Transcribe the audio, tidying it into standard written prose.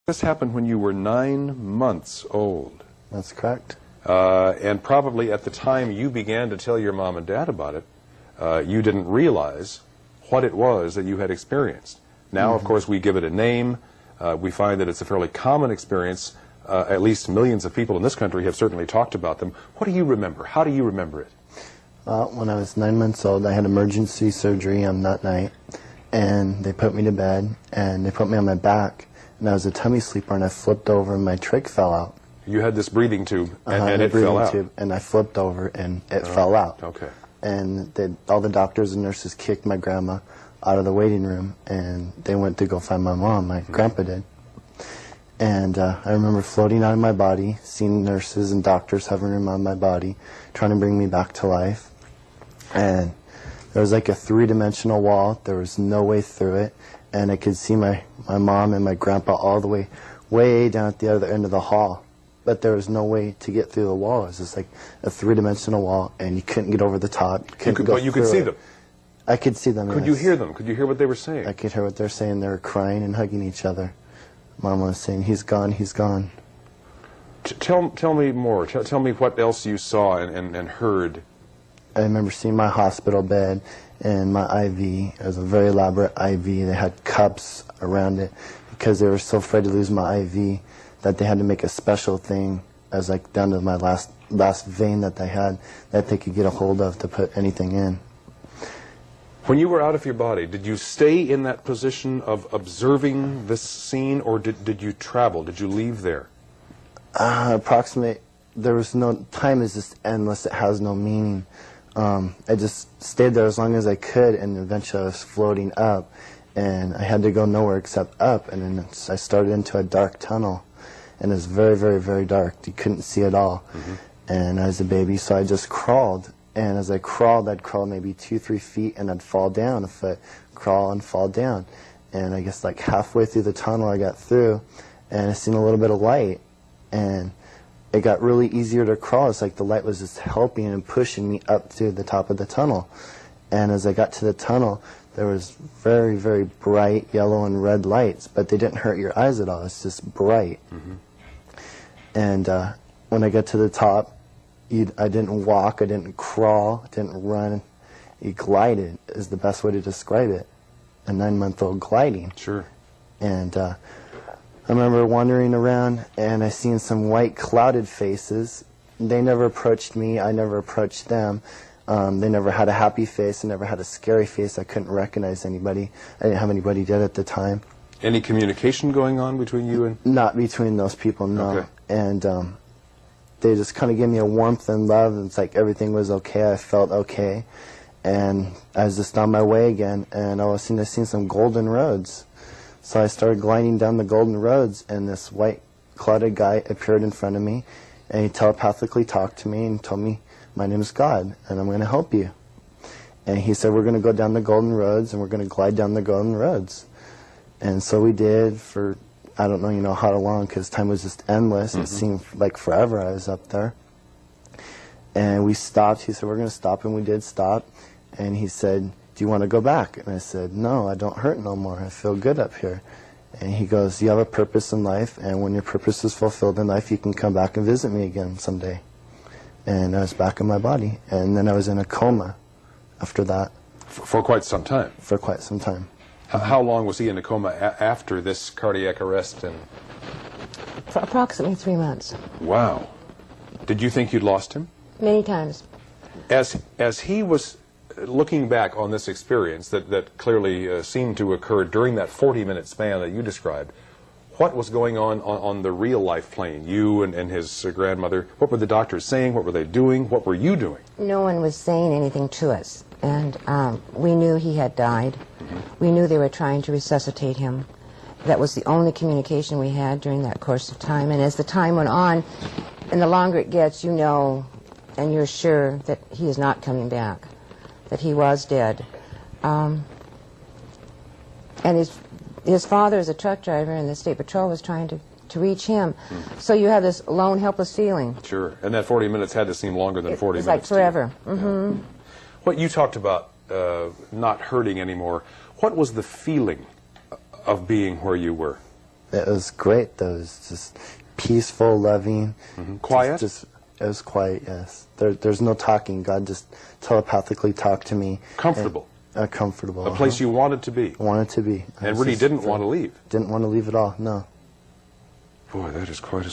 This happened when you were 9 months old. That's correct. And probably at the time you began to tell your mom and dad about it, you didn't realize what it was that you had experienced. Now, of course, we give it a name. We find that it's a fairly common experience. At least millions of people in this country have certainly talked about them. What do you remember? How do you remember it? When I was 9 months old, I had emergency surgery on that night, and they put me to bed, and they put me on my back, and I was a tummy sleeper, and I flipped over, and my trach fell out. You had this breathing tube, and it fell out. And I flipped over, and it fell out. Okay. And all the doctors and nurses kicked my grandma out of the waiting room, and they went to go find my mom. My grandpa did. And I remember floating out of my body, seeing nurses and doctors hovering around my body, trying to bring me back to life. And there was like a three-dimensional wall. There was no way through it. And I could see my mom and my grandpa all the way down at the other end of the hall. But there was no way to get through the wall. It was just like a three-dimensional wall, and you couldn't get over the top. But you could see them? I could see them, Could you hear them? Could you hear what they were saying? I could hear what they were saying. They were crying and hugging each other. Mom was saying, "He's gone, he's gone." Tell me more. Tell me what else you saw and heard. I remember seeing my hospital bed and my IV. It was a very elaborate IV. They had cups around it because they were so afraid to lose my IV that they had to make a special thing as like down to my last vein that they had that they could get a hold of to put anything in. When you were out of your body, did you stay in that position of observing this scene, or did you travel? Did you leave there? Approximately, there was no, time is just endless. It has no meaning. I just stayed there as long as I could, and eventually I was floating up, and I had to go nowhere except up, and then I started into a dark tunnel, and it was very, very, very dark. You couldn't see at all. And I was a baby, so I just crawled. And as I crawled, I'd crawl maybe 2-3 feet, and I'd fall down a foot, crawl and fall down. And I guess like halfway through the tunnel I got through, and I seen a little bit of light, and it got really easier to crawl. It's like the light was just helping and pushing me up to the top of the tunnel. And as I got to the tunnel, there was very, very bright yellow and red lights, but they didn't hurt your eyes at all. It's just bright. And when I got to the top, I didn't walk, I didn't crawl, I didn't run. You glided is the best way to describe it. A 9-month-old gliding. Sure. And I remember wandering around, and I seen some white clouded faces. They never approached me, I never approached them. They never had a happy face, they never had a scary face. I couldn't recognize anybody. I didn't have anybody dead at the time. Any communication going on between you and? Not between those people, no. Okay. And they just kind of gave me a warmth and love, and it's like everything was okay. I felt okay, and I was just on my way again, and I seen some golden roads. So I started gliding down the golden roads, and this white clouded guy appeared in front of me, and he telepathically talked to me and told me, "My name is God, and I'm going to help you." And he said, "We're going to go down the golden roads, and we're going to glide down the golden roads." And so we did for, I don't know, how long, because time was just endless. It seemed like forever I was up there. And we stopped. He said, "We're going to stop," and we did stop. And he said, "Do you want to go back?" And I said, "No, I don't hurt no more. I feel good up here." And he goes, "You have a purpose in life, and when your purpose is fulfilled in life, you can come back and visit me again someday." And I was back in my body. And then I was in a coma after that. For quite some time? For quite some time. How long was he in a coma after this cardiac arrest? For approximately 3 months. Wow. Did you think you'd lost him? Many times. As he was looking back on this experience that clearly seemed to occur during that 40-minute span that you described, what was going on the real-life plane? You and his grandmother, what were the doctors saying? What were they doing? What were you doing? No one was saying anything to us. And we knew he had died. We knew they were trying to resuscitate him. That was the only communication we had during that course of time. And as the time went on, and the longer it gets, you know, and you're sure that he is not coming back, that he was dead. And his father is a truck driver, and the state patrol was trying to reach him. So you have this lone, helpless feeling. Sure. And that 40 minutes had to seem longer than 40 minutes. It's like forever. What you talked about not hurting anymore, what was the feeling of being where you were? It was great, though. It was just peaceful, loving. Quiet? It was quiet, yes. There's no talking. God just telepathically talked to me. Comfortable? Comfortable. A place you wanted to be? Wanted to be. And really didn't want to leave? Didn't want to leave at all, no. Boy, that is quite a